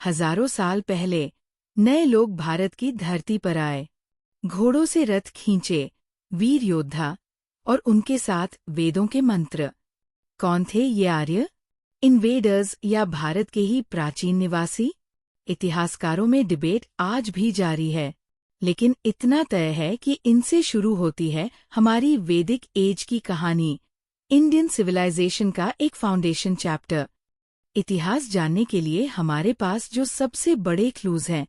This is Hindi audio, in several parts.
हजारों साल पहले नए लोग भारत की धरती पर आए। घोड़ों से रथ खींचे, वीर योद्धा, और उनके साथ वेदों के मंत्र। कौन थे ये आर्य? इन्वेडर्स या भारत के ही प्राचीन निवासी? इतिहासकारों में डिबेट आज भी जारी है, लेकिन इतना तय है कि इनसे शुरू होती है हमारी वैदिक एज की कहानी, इंडियन सिविलाइजेशन का एक फाउंडेशन चैप्टर। इतिहास जानने के लिए हमारे पास जो सबसे बड़े क्लूज हैं,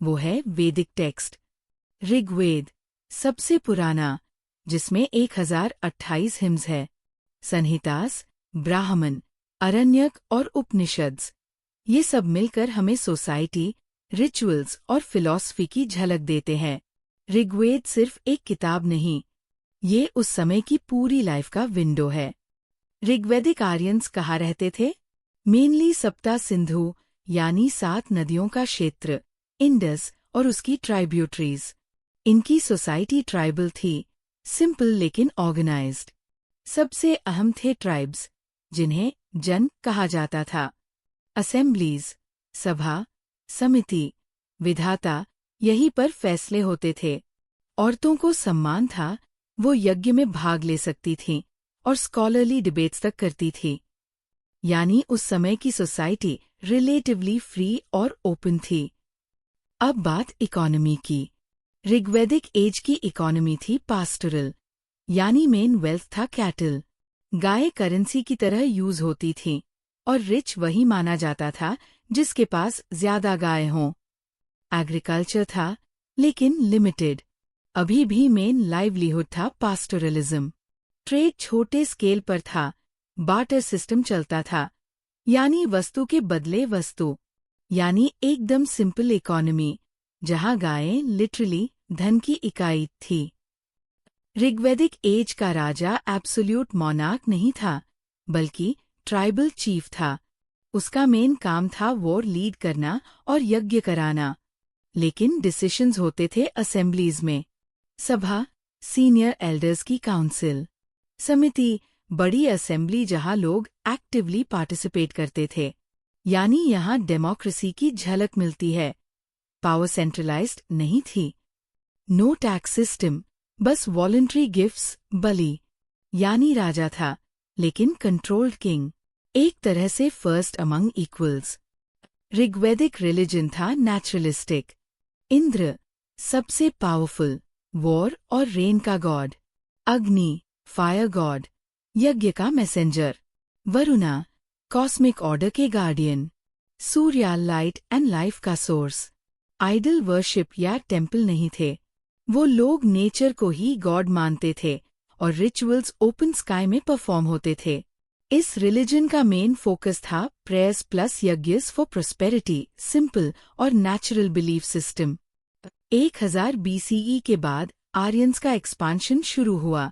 वो है वैदिक टेक्स्ट। ऋग्वेद सबसे पुराना, जिसमें 1028 हिम्स है। संहितास, ब्राह्मण, अरण्यक और उपनिषद्स, ये सब मिलकर हमें सोसाइटी, रिचुअल्स और फिलॉसफी की झलक देते हैं। ऋग्वेद सिर्फ एक किताब नहीं, ये उस समय की पूरी लाइफ का विंडो है। ऋग्वैदिक आर्यंस कहाँ रहते थे? मेनली सप्ता सिंधु यानी 7 नदियों का क्षेत्र, इंडस और उसकी ट्राइब्यूटरीज। इनकी सोसाइटी ट्राइबल थी, सिंपल लेकिन ऑर्गेनाइज्ड। सबसे अहम थे ट्राइब्स, जिन्हें जन कहा जाता था। असेंबलीज, सभा, समिति, विधाता, यहीं पर फैसले होते थे। औरतों को सम्मान था, वो यज्ञ में भाग ले सकती थीं और स्कॉलरली डिबेट्स तक करती थी। यानी उस समय की सोसाइटी रिलेटिवली फ्री और ओपन थी। अब बात इकोनॉमी की। ऋग्वैदिक एज की इकोनॉमी थी पास्टोरल, यानी मेन वेल्थ था कैटल। गाय करेंसी की तरह यूज होती थी, और रिच वही माना जाता था जिसके पास ज्यादा गाय हों। एग्रीकल्चर था, लेकिन लिमिटेड। अभी भी मेन लाइवलीहुड था पास्टोरलिज्म। ट्रेड छोटे स्केल पर था, बार्टर सिस्टम चलता था, यानी वस्तु के बदले वस्तु। यानी एकदम सिंपल इकोनॉमी, जहां गायें लिटरली धन की इकाई थी। ऋग्वैदिक एज का राजा एब्सोल्यूट मोनार्क नहीं था, बल्कि ट्राइबल चीफ था। उसका मेन काम था वॉर लीड करना और यज्ञ कराना। लेकिन डिसीशंस होते थे असेंबलीज में। सभा, सीनियर एल्डर्स की काउंसिल। समिति, बड़ी असेंबली जहां लोग एक्टिवली पार्टिसिपेट करते थे। यानी यहाँ डेमोक्रेसी की झलक मिलती है। पावर सेंट्रलाइज्ड नहीं थी। नो टैक्स सिस्टम, बस वॉलंटरी गिफ्ट्स, बलि। यानी राजा था, लेकिन कंट्रोल्ड किंग, एक तरह से फर्स्ट अमंग इक्वल्स। ऋग्वैदिक रिलीजन था नेचुरलिस्टिक। इंद्र सबसे पावरफुल, वॉर और रेन का गॉड। अग्नि फायर गॉड, यज्ञ का मैसेंजर। वरुणा कॉस्मिक ऑर्डर के guardian. Surya light and life का सोर्स। आइडल वर्शिप या टेम्पल नहीं थे, वो लोग नेचर को ही गॉड मानते थे, और रिचुअल्स ओपन स्काई में परफॉर्म होते थे। इस रिलीजन का मेन फोकस था प्रेयर्स प्लस यज्ञस फॉर प्रोस्पेरिटी, सिंपल और नेचुरल बिलीफ सिस्टम। 1000 BCE के बाद आर्यंस का एक्सपांशन शुरू हुआ।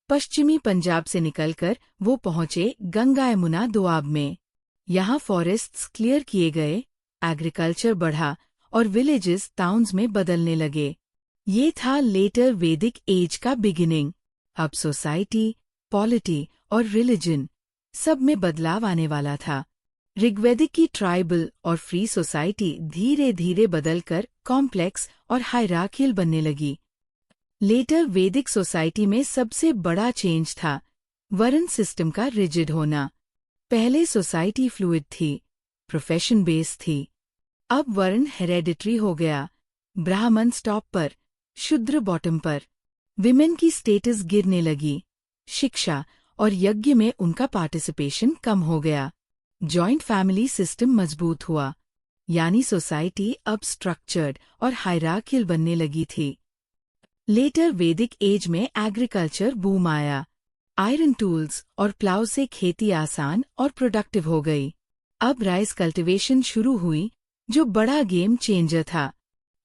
पश्चिमी पंजाब से निकलकर वो पहुंचे गंगा यमुना दोआब में। यहाँ फॉरेस्ट्स क्लियर किए गए, एग्रीकल्चर बढ़ा और विलेजेस टाउन्स में बदलने लगे। ये था लेटर वैदिक एज का बिगिनिंग। अब सोसाइटी, पॉलिटी और रिलीजन सब में बदलाव आने वाला था। ऋग्वैदिक की ट्राइबल और फ्री सोसाइटी धीरे धीरे बदलकर कॉम्प्लेक्स और हायरार्कियल बनने लगी। लेटर वैदिक सोसाइटी में सबसे बड़ा चेंज था वर्ण सिस्टम का रिजिड होना। पहले सोसाइटी फ्लूइड थी, प्रोफेशन बेस्ड थी। अब वर्ण हेरेडिटरी हो गया। ब्राह्मण टॉप पर, शूद्र बॉटम पर। विमेन की स्टेटस गिरने लगी। शिक्षा और यज्ञ में उनका पार्टिसिपेशन कम हो गया। जॉइंट फैमिली सिस्टम मजबूत हुआ, यानी सोसाइटी अब स्ट्रक्चर्ड और हायरार्कियल बनने लगी थी। लेटर वैदिक एज में एग्रीकल्चर बूम आया। आयरन टूल्स और प्लाउ से खेती आसान और प्रोडक्टिव हो गई। अब राइस कल्टीवेशन शुरू हुई, जो बड़ा गेम चेंजर था।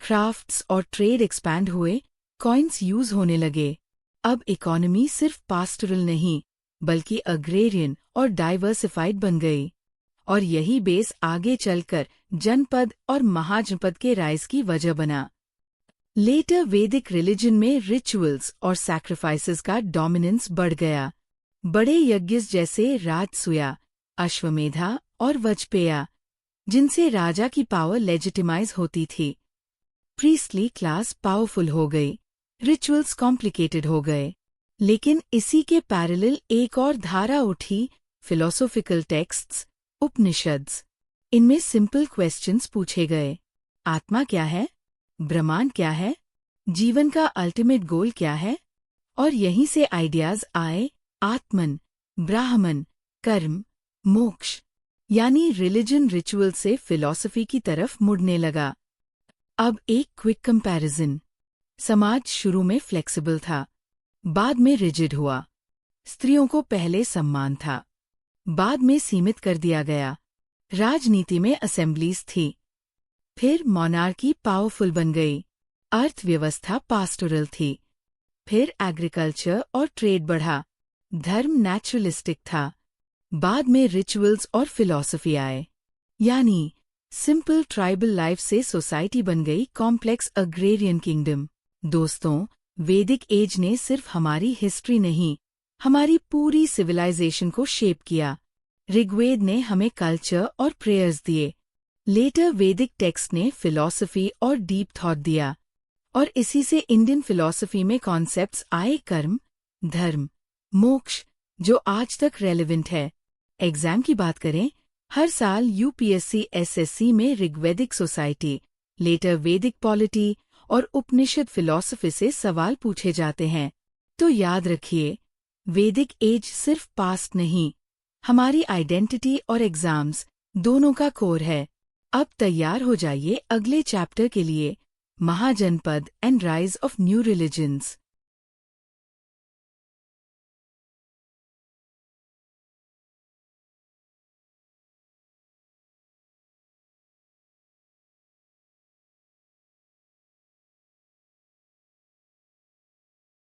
क्राफ्ट्स और ट्रेड एक्सपैंड हुए, कॉइन्स यूज होने लगे। अब इकोनॉमी सिर्फ पास्टोरल नहीं, बल्कि अग्रेरियन और डाइवर्सिफाइड बन गई। और यही बेस आगे चलकर जनपद और महाजनपद के राइज की वजह बना। लेटर वैदिक रिलीजन में रिचुअल्स और सैक्रिफाइसेस का डोमिनेंस बढ़ गया। बड़े यज्ञ जैसे राजसूया, अश्वमेधा और वजपेया, जिनसे राजा की पावर लेजिटिमाइज होती थी। प्रीस्टली क्लास पावरफुल हो गई, रिचुअल्स कॉम्प्लिकेटेड हो गए। लेकिन इसी के पैरेलल एक और धारा उठी, फिलोसॉफिकल टेक्स्ट्स, उपनिषद्स। इनमें सिंपल क्वेश्चंस पूछे गए। आत्मा क्या है? ब्रह्मांड क्या है? जीवन का अल्टीमेट गोल क्या है? और यहीं से आइडियाज आए, आत्मन, ब्राह्मण, कर्म, मोक्ष। यानी रिलीजन रिचुअल से फिलॉसफी की तरफ मुड़ने लगा। अब एक क्विक कंपैरिजन। समाज शुरू में फ्लेक्सिबल था, बाद में रिजिड हुआ। स्त्रियों को पहले सम्मान था, बाद में सीमित कर दिया गया। राजनीति में असेंबलीज थी, फिर मोनार्की पावरफुल बन गई। अर्थव्यवस्था पास्टोरल थी, फिर एग्रीकल्चर और ट्रेड बढ़ा। धर्म नेचुरलिस्टिक था, बाद में रिचुअल्स और फिलॉसफी आए। यानी सिंपल ट्राइबल लाइफ से सोसाइटी बन गई कॉम्प्लेक्स अग्रेरियन किंगडम। दोस्तों, वैदिक एज ने सिर्फ हमारी हिस्ट्री नहीं, हमारी पूरी सिविलाइजेशन को शेप किया। ऋग्वेद ने हमें कल्चर और प्रेयर्स दिए। लेटर वैदिक टेक्स्ट ने फिलॉसफी और डीप थॉट दिया। और इसी से इंडियन फिलॉसफी में कॉन्सेप्ट्स आए, कर्म, धर्म, मोक्ष, जो आज तक रेलेवेंट है। एग्जाम की बात करें, हर साल यूपीएससी एसएससी में ऋग्वैदिक सोसाइटी, लेटर वैदिक पॉलिटी और उपनिषद फिलॉसफी से सवाल पूछे जाते हैं। तो याद रखिए, वैदिक एज सिर्फ पास्ट नहीं, हमारी आइडेंटिटी और एग्जाम्स दोनों का कोर है। अब तैयार हो जाइए अगले चैप्टर के लिए, Mahajanapada and rise of new religions.